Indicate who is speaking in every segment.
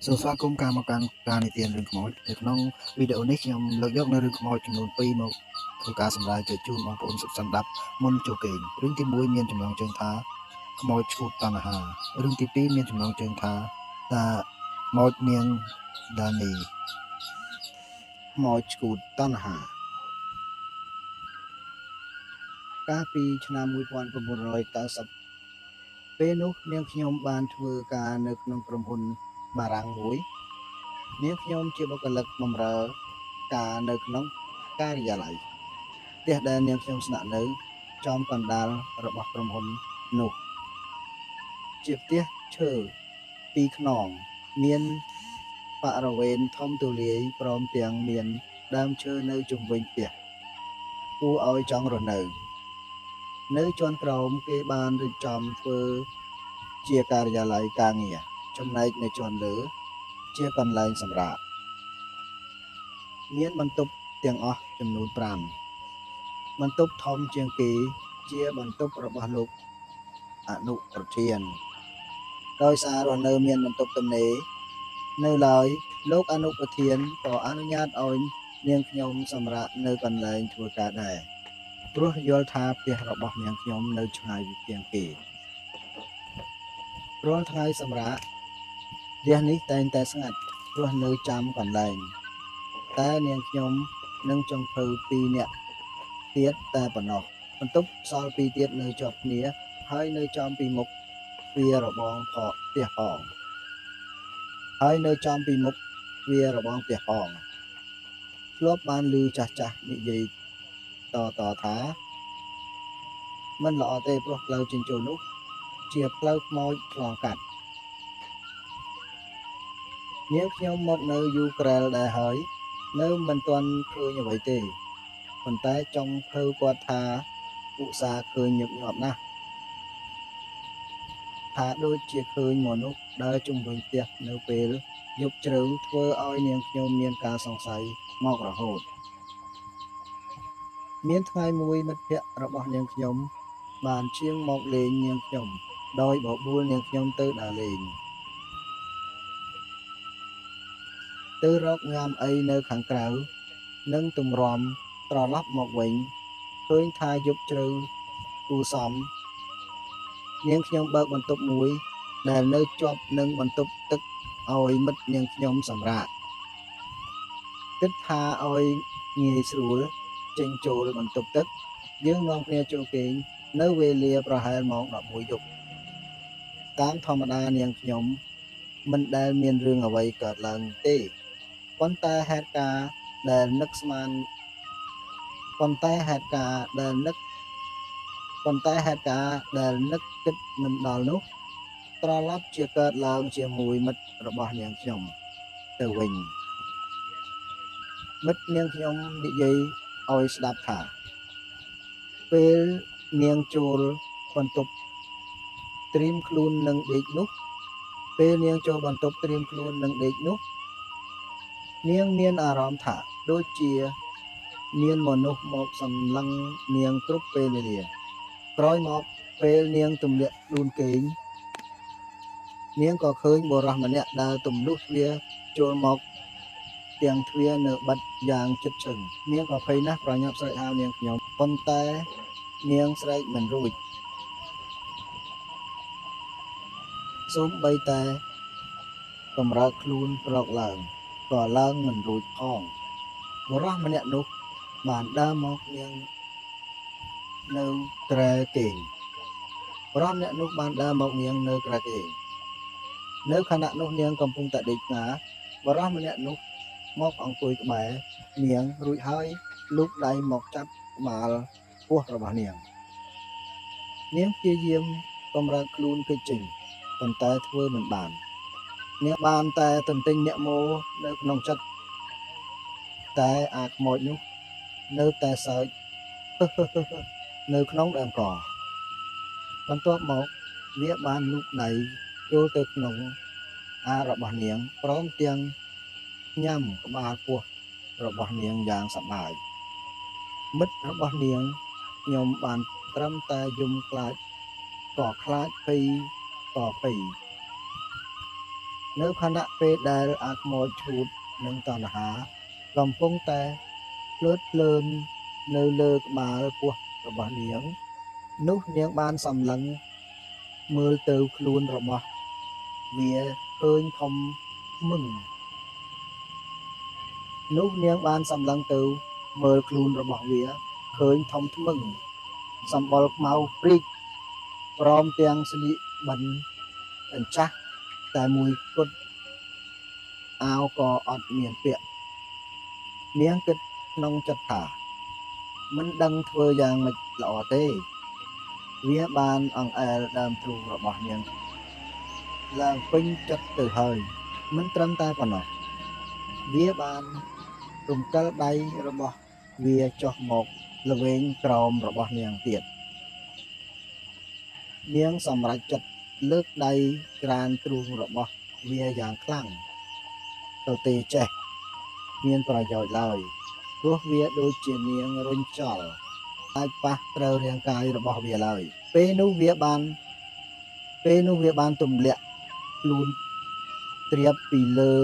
Speaker 1: សូមស្វាគមន៍ការមកកាន់ការនិទានរឿងខ្មោចនៅក្នុងវីដេអូនេះខ្ញុំលើកយកនៅរឿងខ្មោចចំនួន2មកធ្វើការសម្ដែងជូនបងប្អូនសិក្សាស្ដាប់មុនចូលគេងរឿងទី1មានចំណងជើងថាខ្មោចឈួតតណ្ហារឿងទី2មានចំណងជើងថាតាខ្មោចនាងដានីខ្មោចឈួតតណ្ហាកាលពីឆ្នាំ1990ពេលនោះនាងខ្ញុំបានធ្វើការនៅក្នុងក្រុមហ៊ុនបារាំងមួយនាងខ្ញុំជាបុគ្គលិកបម្រើការនៅក្នុងការិយាល័យផ្ទះដែលនាងខ្ញុំស្នាក់នៅចំកណ្ដាលរបស់ក្រុមហ៊ុននោះជាផ្ទះឈើ2ខ្នងមានបរិវេណធំទូលាយព្រមទាំងមានដើមឈើនៅជុំវិញផ្ទះគួរឲ្យចង់រស់នៅជាន់ក្រោមគេបានរៀបចំធ្វើជាការិយាល័យការងារចំណែកនៅជាន់លើជាកន្លែងសម្រាប់មានបន្ទប់ទាំងអស់ចំនួន5បន្ទប់ធំជាងគេជាបន្ទប់របស់លោកអនុប្រធានដោយសាររស់នៅមានបន្ទប់ទំនេរនៅឡើយលោកអនុប្រធានក៏អនុញ្ញាតឲ្យនាងខ្ញុំសម្រាកនៅកន្លែងធ្វើការដែរព្រោះយល់ថាផ្ទះរបស់នាងខ្ញុំនៅឆ្ងាយពីជាងគេរាល់ថ្ងៃសម្រាកផ្ទះនេះតែងតែស្ងាត់ព្រោះនៅចាំកន្លែងតែនាងខ្ញុំនិងចុងភៅ2នាក់ទៀតតែប៉ុណ្ណោះបន្ទប់សល់2ទៀតនៅជាប់គ្នាហើយនៅចំពីមុខទ្វាររបងផ្ទះផងធ្លាប់បានឮចាស់និយាយតថាមិនល្អទេព្រោះផ្លូវចេញចូលនោះជាផ្លូវខ្មោចឆ្លងកាត់នាងខ្ញុំមកនៅយូក្រែលដែរហើយនៅមិនទាន់ឃើញអ្វីទេប៉ុន្តែចុងភៅគាត់ថាឧស្សាហ៍ឃើញញឹកញាប់ណាស់ថាដូចជាឃើញមនុស្សដើរជុំវិញផ្ទះនៅពេលយប់ជ្រៅធ្វើឲ្យនាងខ្ញុំមានការសង្ស័យមករហូតមានថ្ងៃមួយមិត្តភ័ក្តិរបស់នាងខ្ញុំបានឈៀងមកលេងនាងខ្ញុំដោយបបួលនាងខ្ញុំទៅដើរលេងទៅរកញ៉ាំអីនៅខាងក្រៅនិងទម្រាំត្រឡប់មកវិញឃើញថាយប់ជ្រៅគួរសមនាងខ្ញុំបើកបន្ទប់មួយដែលនៅជាប់នឹងបន្ទប់ទឹកឲ្យមិត្តនាងខ្ញុំសម្រាកគិតថាឲ្យងាយស្រួលចេញចូលបន្ទប់ទឹកយើងនាំគ្នាចូលគេងនៅវេលាប្រហែលម៉ោង11យប់តាមធម្មតានាងខ្ញុំមិនដែលមានរឿងអ្វីកើតឡើងទេប៉ុន្តែហេតុការណ៍ដែលនឹកគិតមិនដល់នោះត្រឡប់ជាកើតឡើងជាមួយមិត្តរបស់នាងខ្ញុំទៅវិញមិត្តនាងខ្ញុំនិយាយឲ្យស្ដាប់ថាពេលនាងចូលបន្ទប់ត្រៀមខ្លួននឹងដេកនោះនាងមានអារម្មណ៍ថាដូចជាមានមនុស្សមកសម្លឹងនាងគ្រប់ពេលវេលាក្រោយមកពេលនាងទម្លាក់ខ្លួនគេងនាងក៏ឃើញបុរសម្នាក់ដើរទម្លុះទ្វារចូលមកទាំងទ្វារនៅបិទយ៉ាងជិតឈឹងនាងក៏ភ័យណាស់ប្រញាប់ស្រែកហៅនាងខ្ញុំប៉ុន្តែនាងស្រែកមិនរួចសូម្បីតែកម្រើកខ្លួនក្រោកឡើងក៏ឡើងមិនរួចផងបុរសម្នាក់នោះបានដើរមកនាងនៅក្រែគេងនៅខណៈនោះនាងកំពុងតែដេកស្ងាបុរសម្នាក់នោះមកអង្គុយក្បែរនាងរួចហើយលូកដៃមកចាប់ក្បាលពោះរបស់នាងព្យាយាមកម្រើកខ្លួនគេចចេញប៉ុន្តែធ្វើមិនបាននាងបានតែទន្ទិញអ្នកមោនៅក្នុងចិត្តតែអាខ្មោចនោះនៅតែសើចនៅក្នុងដើមកបន្ទាប់មកវាបានលូកដៃចូលទៅក្នុងរបស់នាងព្រមទាំងញ៉ាំក្បាលពោះរបស់នាងយ៉ាងសប្បាយមិត្តរបស់នាងខ្ញុំបានត្រឹមតែយំខ្លាចភ័យ នៅខណៈពេលដែលអាខ្មោចឈូតនិងតណ្ហាកំពុងតែភ្លើតភ្លើននៅលើក្បាលពោះរបស់នាងនោះនាងបានសម្លឹងមើលទៅខ្លួនរបស់វាឃើញធំមឹងនោះនាងបានសម្លឹងទៅមើលខ្លួនរបស់វាឃើញធំធ្មឹងសម្បុរខ្មៅព្រីកព្រមទាំងស្លៀកបិណ្ឌអញ្ចាស់តែមួយគត់អាវក៏អត់មានពាក់នាងគិតក្នុងចិត្តថាមិនដឹងធ្វើយ៉ាងម៉េចល្អទេវាបានអង្អែលដើមទ្រូងរបស់នាងឡើងពេញចិត្តទៅហើយមិនត្រឹមតែប៉ុណ្ណោះវាបានរំកិលដៃរបស់វាចុះមកល្វែងក្រោមរបស់នាងទៀតនាងសម្រេចចិត្តលើកដៃក្រានទ្រូងរបស់វាយ៉ាងខ្លាំងទៅទេចេះមានប្រយោជន៍ឡើយព្រោះវាដូចជានាងរុញចោលអាចប៉ះត្រូវរាងកាយរបស់វាឡើយពេលនោះវាបានទម្លាក់ខ្លួនត្រៀបពីលើ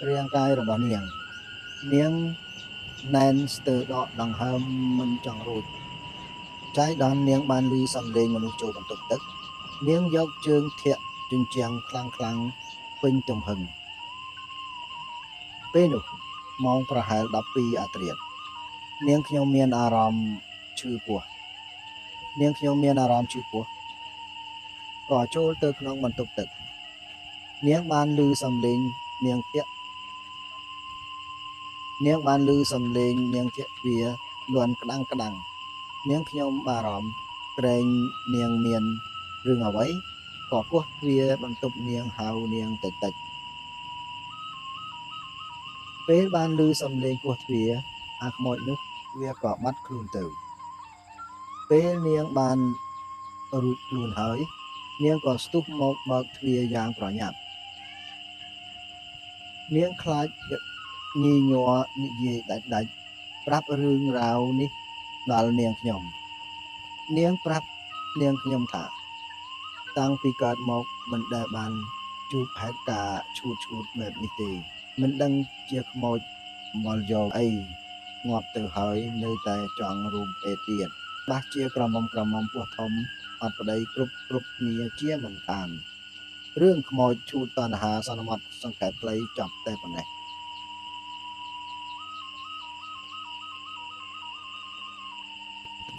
Speaker 1: រាងកាយរបស់នាងណែនស្ទើរដកដង្ហើមមិនចង់រួចចៃដន្យនាងបានឮសំឡេងមនុស្សចូលបន្ទប់ទឹកនាងយកជើងធាក់ជញ្ជាំងខ្លាំងពេញទំហឹងពេលនោះម៉ោងប្រហែល12អាធ្រាត្រនាងខ្ញុំមានអារម្មណ៍ឈឺពោះក៏ចូលទៅក្នុងបន្ទប់ទឹកនាងបានឮសំឡេងនាងធាក់វាលន់ក្តាំងនាងខ្ញុំបារម្ភក្រែងនាងមានរឿងអ្វីក៏គោះទ្វារបន្ទប់នាងហៅនាងតិចពេលបានឮសំឡេងគោះទ្វារអាខ្មោចនោះវាក៏បាត់ខ្លួនទៅពេលនាងបានរួចខ្លួនហើយនាងក៏ស្ទុះមកបើកទ្វារយ៉ាងប្រញាប់នាងខ្លាចញីញ័រនិយាយដាច់ប្រាប់រឿងរ៉ាវនេះដល់នាងខ្ញុំប្រាប់នាងខ្ញុំថាតាំងពីកើតមកមិនដែលបានជួបហេតុការណ៍ឈួតបែបនេះទេមិនដឹងជាខ្មោចមកយកអីងាប់ទៅហើយនៅតែចង់រួមពេទ្យទៀតបាសជាក្រមុំពោះធំអត់ប្តីគ្រប់គ្នាជាមិនខានរឿងខ្មោចឈួតតណ្ហាសន្មត់សង្កេតខ្លីចប់តែប៉ុណ្ណេះ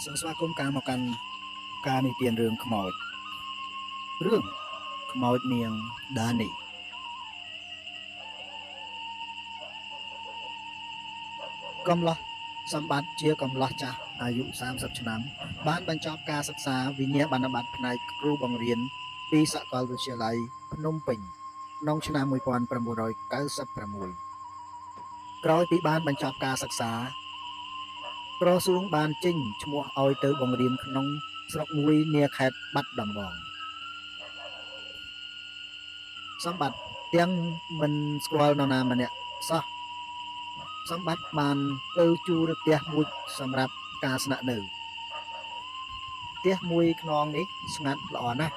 Speaker 1: សូមស្វាគមន៍មកកាន់ការនិទានរឿងខ្មោចរឿងខ្មោចនាងដានីកំឡោះសម្បត្តិជាកំឡោះចាស់អាយុ30ឆ្នាំបានបញ្ចប់ការសិក្សាវិញ្ញាបនបត្រផ្នែកគ្រូបង្រៀនពីសាកលវិទ្យាល័យភ្នំពេញក្នុងឆ្នាំ1996ក្រោយពីបានបញ្ចប់ការសិក្សាក្រសួងបានចេញឈ្មោះឲ្យទៅបង្រៀនក្នុងស្រុកមួយនាខេត្តបាត់ដំបងសម្បត្តិទាំងមិនស្គាល់នរណាម្នាក់សោះសម្បត្តិបានទៅជួលផ្ទះមួយសម្រាប់ការស្នាក់នៅផ្ទះមួយខ្នងនេះស្ងាត់ល្អណាស់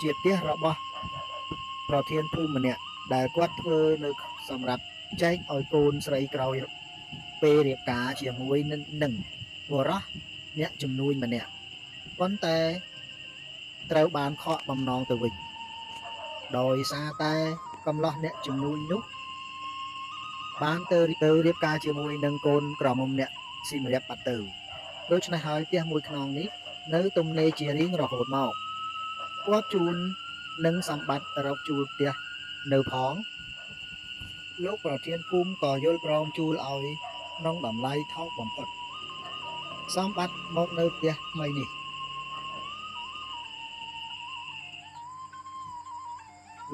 Speaker 1: ជាផ្ទះរបស់ប្រធានភូមិម្នាក់ដែលគាត់ធ្វើនៅសម្រាប់ចែកឲ្យកូនស្រីក្រោយពេលរៀបការជាមួយនឹងបុរសអ្នកជំនួញម្នាក់ប៉ុន្តែត្រូវបានខកបំណងទៅវិញដោយសារតែកំឡោះអ្នកជំនួញនោះបានទៅរៀបការជាមួយនឹងកូនក្រមុំអ្នកស៊ីមរៀបបាត់ទៅដូច្នេះហើយផ្ទះមួយខ្នងនេះនៅទំនេរជារៀងរហូតមកគាត់ជូននឹងសម្បត្តិរកជួលផ្ទះនៅផងលោកប្រធានភូមិក៏យល់ព្រមជួលឲ្យក្នុងតម្លៃថោកបំផុតសម្បត្តិមកនៅផ្ទះថ្មីនេះ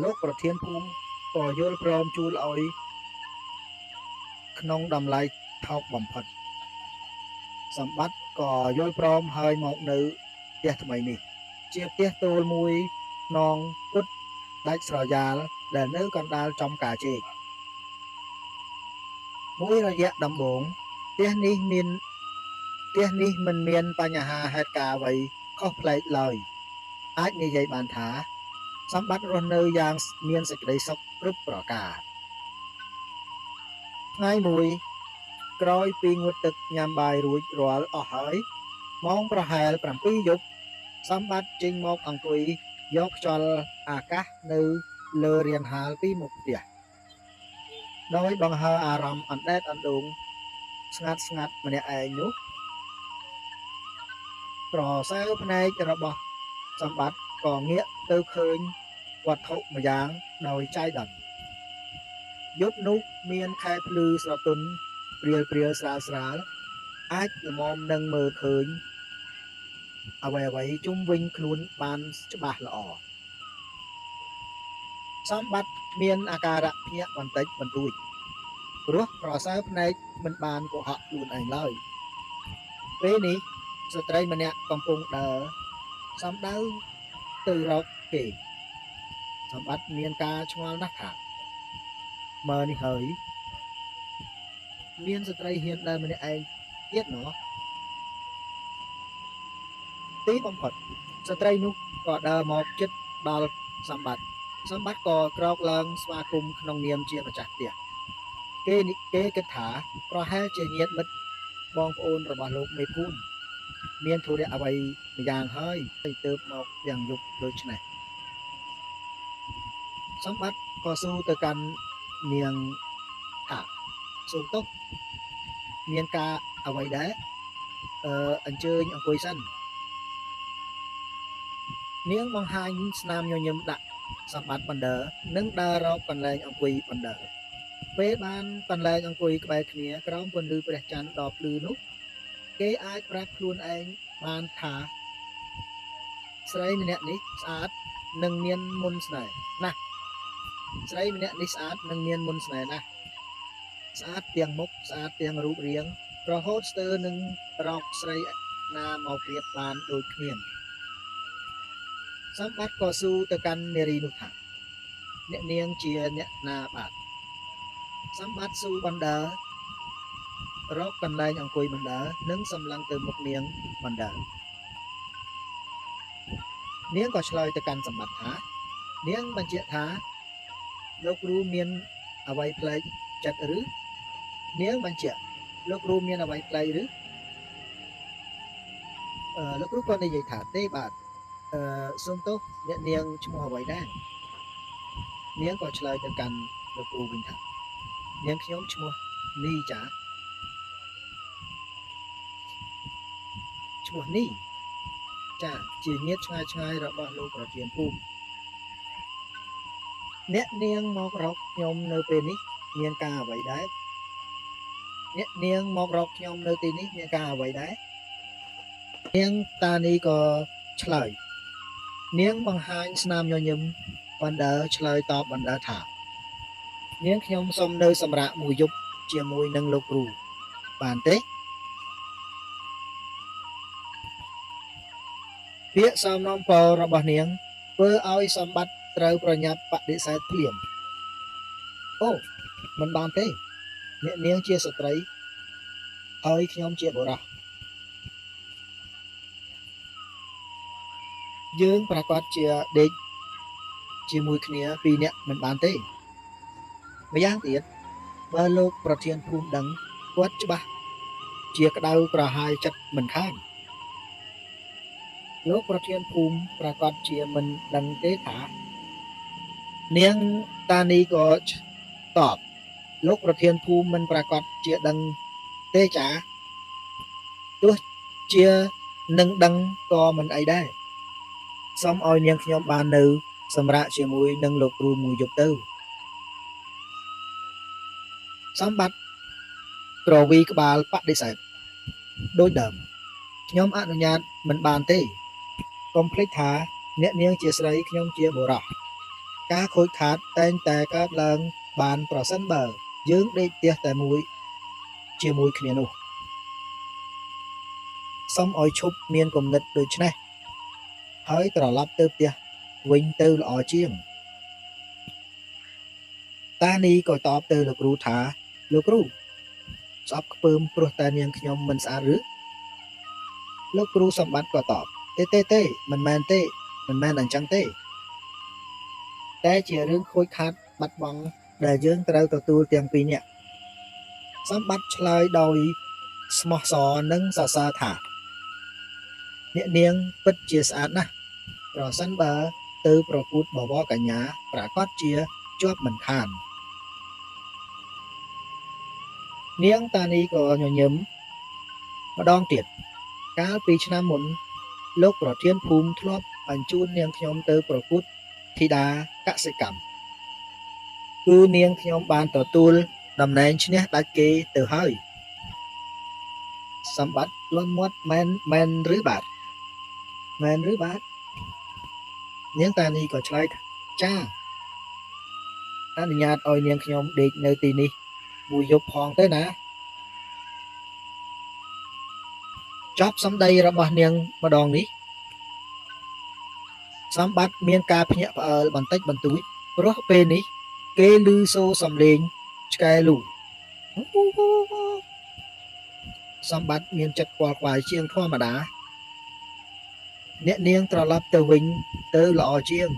Speaker 1: លោកប្រធានភូមិក៏យល់ព្រមជួលឲ្យក្នុងតម្លៃថោកបំផុតសម្បត្តិក៏យល់ព្រមហើយមកនៅផ្ទះថ្មីនេះជាផ្ទះទោលមួយខ្នងពុតដាច់ស្រយាលដែលនៅកណ្ដាលចំការជែកមួយរយៈដំបូងផ្ទះនេះមិនមានបញ្ហាហេតុការណ៍អ្វីខុសប្លែកឡើយអាចនិយាយបានថា សម្បត្តិរស់នៅយ៉ាងមានសេចក្តីសុខគ្រប់ប្រការថ្ងៃមួយក្រោយពីងូតទឹកញ៉ាំបាយរួចរាល់អស់ហើយម៉ោងប្រហែល 7 យប់សម្បត្តិចេញមកអង្គុយយកខ្យល់អាកាសនៅលើរានហាលពីមុខផ្ទះដោយបង្ហើរអារម្មណ៍អណ្ដែតអណ្ដូងស្ងាត់ម្នាក់ឯងនោះប្រសើរភ្នែករបស់សម្បត្តិក៏ងាកទៅឃើញវត្ថុម្យ៉ាងដោយចៃដន្យយប់នោះមានខែភ្លឺស្រទន់ព្រាលស្រាលអាចល្មមនឹងមើលឃើញអ្វីជុំវិញខ្លួនបានច្បាស់ល្អសម្បត្តិមានអាការៈភ្ញាក់បន្តិចបន្តួចព្រោះប្រសើរភ្នែកមិនបានកុហកខ្លួនឯងឡើយពេលនេះស្ត្រីម្នាក់កំពុងដើរសំដៅទៅរកគេសម្បត្តិមានការឆ្ងល់ណាស់ថាមើលនេះហើយមានស្ត្រីហ៊ានដើរម្នាក់ឯងទៀតណោះទីបំផុតស្ត្រីនោះក៏ដើរមកជិតដល់សម្បត្តិក៏ក្រោកឡើងស្វាគមន៍ក្នុងនាមជាម្ចាស់ផ្ទះគេគិតថាប្រហែលជាញាតិមិត្តបងប្អូនរបស់លោកមេភូមិមានធុរៈអ្វីម្យ៉ាងហើយទៅមកយ៉ាងយប់ដូចនេះសម្បត្តិក៏សួរទៅកាន់នាងថាសូមទោសមានការអ្វីដែរអញ្ជើញអង្គុយសិននាងបង្ហាញស្នាមញញឹមដាក់សម្បត្តិបណ្ដើនិងដើររកកន្លែងអង្គុយបណ្ដើពេលបានកន្លែងអង្គុយក្បែរគ្នាក្រោមពន្លឺព្រះច័ន្ទដ៏ភ្លឺនោះគេអាចប្រាប់ខ្លួនឯងបានថាស្រីម្នាក់នេះស្អាតនិងមានមុនស្នេហ៍ណាស់ស្អាតទាំងមុខស្អាតទាំងរូបរាងរហូតស្ទើរនឹងរកស្រីណាមកប្រៀបបានដូចគ្នាសម្បត្តិក៏សួរទៅកាន់នារីនោះថាអ្នកនាងជាអ្នកណាបាទសម្បត្តិសួរបណ្ដើរកកន្លែងអង្គុយបណ្ដើនិងសម្លឹងទៅមុខនាងបណ្ដើនាងក៏ឆ្លើយទៅកាន់សម្បត្តិថានាងបញ្ជាក់ថាលោកគ្រូមានអ្វីប្លែកចិត្តឬនាងបញ្ជាក់លោកគ្រូមានអ្វីប្លែកឬលោកគ្រូក៏និយាយថាទេបាទសូមទោសអ្នកនាងឈ្មោះអ្វីដែរនាងក៏ឆ្លើយទៅកាន់លោកគ្រូវិញថានាងខ្ញុំឈ្មោះនីចាឈ្មោះនីចាជាញាតិឆ្ងាយរបស់លោកប្រធានភូមិអ្នកនាងមករកខ្ញុំនៅពេលនេះមានការអ្វីដែរនាងតានីក៏ឆ្លើយនាងបង្ហាញស្នាមញញឹមបណ្ដើឆ្លើយតបបណ្ដើថានាងខ្ញុំសូមនៅសម្រាប់មួយយប់ជាមួយនឹងលោកគ្រូបានទេពាក្យសំណូមពររបស់នាងធ្វើឲ្យសម្បត្តិត្រូវប្រញាប់បដិសេធភ្លាមអូមិនបានទេអ្នកនាងជាស្ត្រីហើយខ្ញុំជាបុរសយើងប្រកាសជាដេកជាមួយគ្នាពីរនាក់មិនបានទេម្យ៉ាងទៀតបើលោកប្រធានភូមិដឹងគាត់ច្បាស់ជាក្តៅក្រហាយចិត្តមិនខានលោកប្រធានភូមិប្រកាសជាមិនដឹងទេថានាងតានីក៏តបលោកប្រធានភូមិមិនប្រកាសជាដឹងទេចាទោះជានឹងដឹងក៏មិនអីដែរសូមឲ្យនាងខ្ញុំបាននៅសម្រាប់ជាមួយនឹងលោកគ្រូមួយយប់ទៅសម្បត្តិក្រវីក្បាលបដិសេធដូចដើមខ្ញុំអនុញ្ញាតមិនបានទេកុំភ្លេចថាអ្នកនាងជាស្រីខ្ញុំជាបុរសការខូចខាតតែងតែកើតឡើងបានប្រសិនបើយើងដេកផ្ទះតែមួយជាមួយគ្នានោះសូមឲ្យឈប់មានគំនិតដូចនេះហើយត្រឡប់ទៅផ្ទះវិញទៅល្អជាងតានីក៏តបទៅលោកគ្រូថាលោកគ្រូស្អប់ខ្ពើមព្រោះតែនាងខ្ញុំមិនស្អាតឬលោកគ្រូសម្បត្តិក៏តបទេមិនមែនអញ្ចឹងទេ តែជារឿងខូចខាតបាត់បង់ដែលយើងត្រូវទទួលទាំងពីរនាក់សម្បត្តិឆ្លើយដោយស្មោះសរនិងសរសើរថាអ្នកនាងពិតជាស្អាតណាស់ប្រសិនបើទៅប្រកួតបវរកញ្ញាប្រកាសជាជាប់មិនខាននាងតានីក៏ញញឹមម្ដងទៀតកាលពីឆ្នាំមុនលោកប្រធានភូមិធ្លាប់បញ្ជូននាងខ្ញុំទៅប្រកួតធីតាកសិកម្មគឺនាងខ្ញុំបានទទួលតំណែងឈ្នះដាច់គេទៅហើយសម្បត្តិលន់មាត់មែនឬបាទនាងតានីក៏ឆ្លើយថាចាអនុញ្ញាតឲ្យនាងខ្ញុំដេកនៅទីនេះមួយយប់ផងទៅណាចប់សម្ដីរបស់នាងម្ដងនេះសម្បត្តិមានការភ្ញាក់ផ្អើលបន្តិចបន្តួចព្រោះពេលនេះគេឮសូរសំឡេងឆ្កែលូសម្បត្តិមានចិត្តខ្វល់ខ្វាយជាងធម្មតាអ្នកនាងត្រឡប់ទៅវិញទៅល្អជាង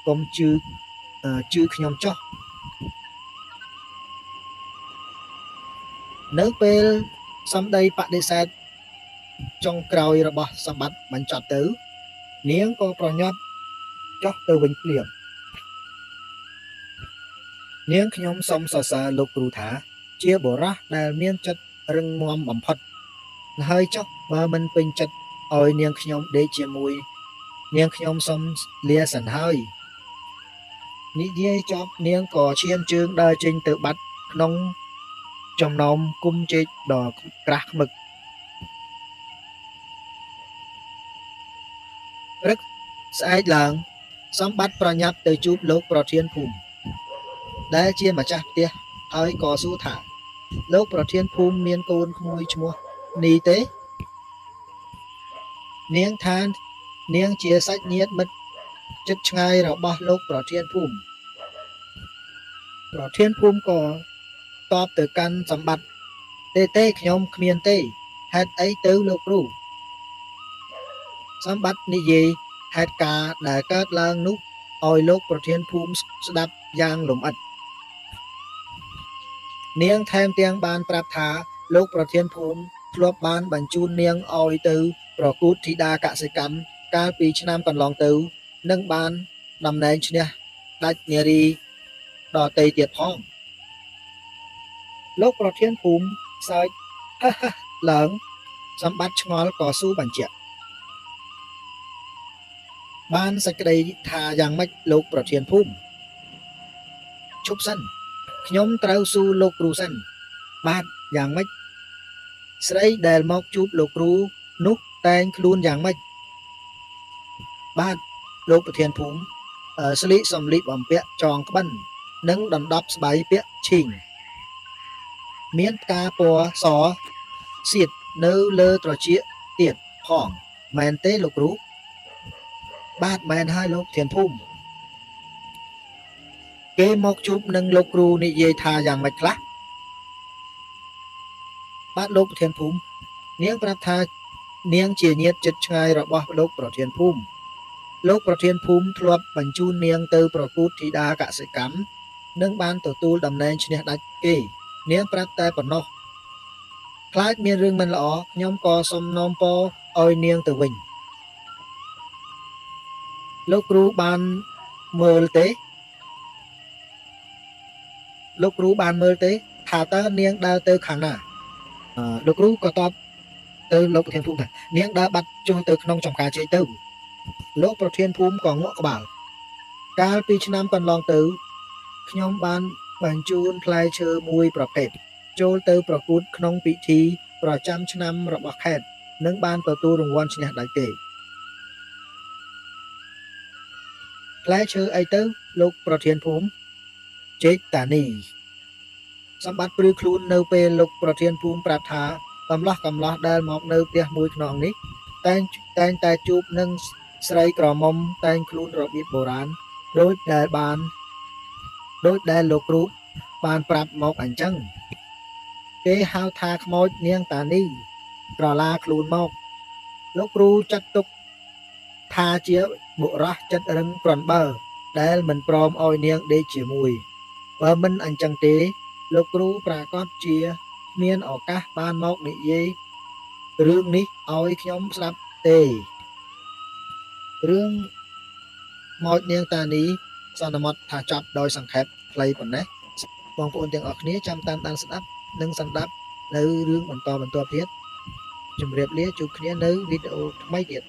Speaker 1: កុំជឿខ្ញុំចោះនៅពេលសម្ដីបដិសេធចុងក្រោយរបស់សម្បត្តិបញ្ចប់ទៅនាងក៏ប្រញាប់ចុះទៅវិញភ្លាមនាងខ្ញុំសូមសរសើរលោកគ្រូថាជាបុរសដែលមានចិត្តរឹងមាំបំផុតហើយចុះបើមិនពេញចិត្តឲ្យនាងខ្ញុំដេកជាមួយនាងខ្ញុំសូមលាសិនហើយនិយាយចប់នាងក៏ឈានជើងដើរចេញទៅបាត់ក្នុងចំណោមគុំចេកដ៏ក្រាស់ខ្មឹកព្រឹកស្អែកឡើងសម្បត្តិប្រញាប់ទៅជួបលោកប្រធានភូមិដែលជាម្ចាស់ផ្ទះហើយក៏សួរថាលោកប្រធានភូមិមានកូនក្មួយឈ្មោះនីទេនាងថានាងជាសាច់ញាតិមិត្តជិតឆ្ងាយរបស់លោកប្រធានភូមិក៏តបទៅកាន់សម្បត្តិទេខ្ញុំគ្មានទេហេតុអីទៅលោកគ្រូសម្បត្តិនិយាយហេតុការណ៍ដែលកើតឡើងនោះឲ្យលោកប្រធានភូមិស្ដាប់យ៉ាងលម្អិតនាងថែមទាំងបានប្រាប់ថាលោកប្រធានភូមិធ្លាប់បានបញ្ជូននាងឲ្យទៅប្រកួតធីតាកសិកម្មកាលពីឆ្នាំកន្លងទៅនិងបានតំណែងឈ្នះដាច់នារីដទៃទៀតផងលោកប្រធានភូមិសើចឡើងសម្បត្តិឆ្ងល់ក៏ស៊ូបញ្ជាក់បានសេចក្តីថាយ៉ាងម៉េចលោកប្រធានភូមិឈប់សិនខ្ញុំត្រូវស៊ូលោកគ្រូសិនបាទយ៉ាងម៉េចស្រីដែលមកជួបលោកគ្រូនោះតែងខ្លួនយ៉ាងម៉េចបាទលោកប្រធានភូមិស្លៀកសម្លៀកបំពាក់ចងក្បិននិងដណ្ដប់ស្បៃពាក់ឈីងមានផ្កាពណ៌សសៀតនៅលើត្រចៀកទៀតផងមែនទេលោកគ្រូបាទមែនហើយលោកប្រធានភូមិគេមកជួបនឹងលោកគ្រូនិយាយថាយ៉ាងម៉េចខ្លះបាទលោកប្រធានភូមិនាងប្រាប់ថានាងជាញាតិជិតឆ្ងាយរបស់លោកប្រធានភូមិលោកប្រធានភូមិធ្លាប់បញ្ជូននាងទៅប្រកួតធីតាកសិកម្មនិងបានទទួលតំណែងឈ្នះដាច់គេនាងប្រាប់តែប៉ុណ្ណោះខ្លាចមានរឿងមិនល្អខ្ញុំក៏សូមនាំពរឲ្យនាងទៅវិញលោកគ្រូបានមើលទេថាតើនាងដើរទៅខាងណាលោកគ្រូក៏តបទៅលោកប្រធានភូមិថានាងដើរបាត់ចូលទៅក្នុងចំការជ័យទៅលោកប្រធានភូមិក៏ងក់ក្បាលកាលពីឆ្នាំកន្លងទៅខ្ញុំបានបញ្ជូនផ្លែឈើមួយប្រភេទចូលទៅប្រកួតក្នុងពិធីប្រចាំឆ្នាំរបស់ខេត្តនិងបានទទួលរង្វាន់ឈ្នះដាច់គេផ្លែឈើអីទៅលោកប្រធានភូមិចេកតានីសម្បត្តិព្រឺខ្លួននៅពេលលោកប្រធានភូមិប្រាប់ថាកំឡោះដែលមកនៅផ្ទះមួយខ្នងនេះតែងតែជួបនឹងស្រីក្រមុំតែងខ្លួនរបៀបបុរាណដូចដែលលោកគ្រូបានប្រាប់មកអញ្ចឹងគេហៅថាខ្មោចនាងតានីក្រឡាខ្លួនមកលោកគ្រូចាត់ទុកថាជាបុរសចិត្តរឹងក្រាន់បើ ដែលមិនព្រមឲ្យនាងដេកជាមួយបើមិនអញ្ចឹងទេលោកគ្រូប្រាកដជាមានឱកាសបានមកនិយាយរឿងនេះឲ្យខ្ញុំស្ដាប់ទេរឿងម៉ោចនាងតានីសន្មតថាចប់ដោយសង្ខេបខ្លីប៉ុណ្ណេះបងប្អូនទាំងអស់គ្នាចាំតាមដានស្ដាប់និងសន្តាប់នៅរឿងបន្តទៀតជម្រាបលាជួបគ្នានៅវីដេអូថ្មីទៀត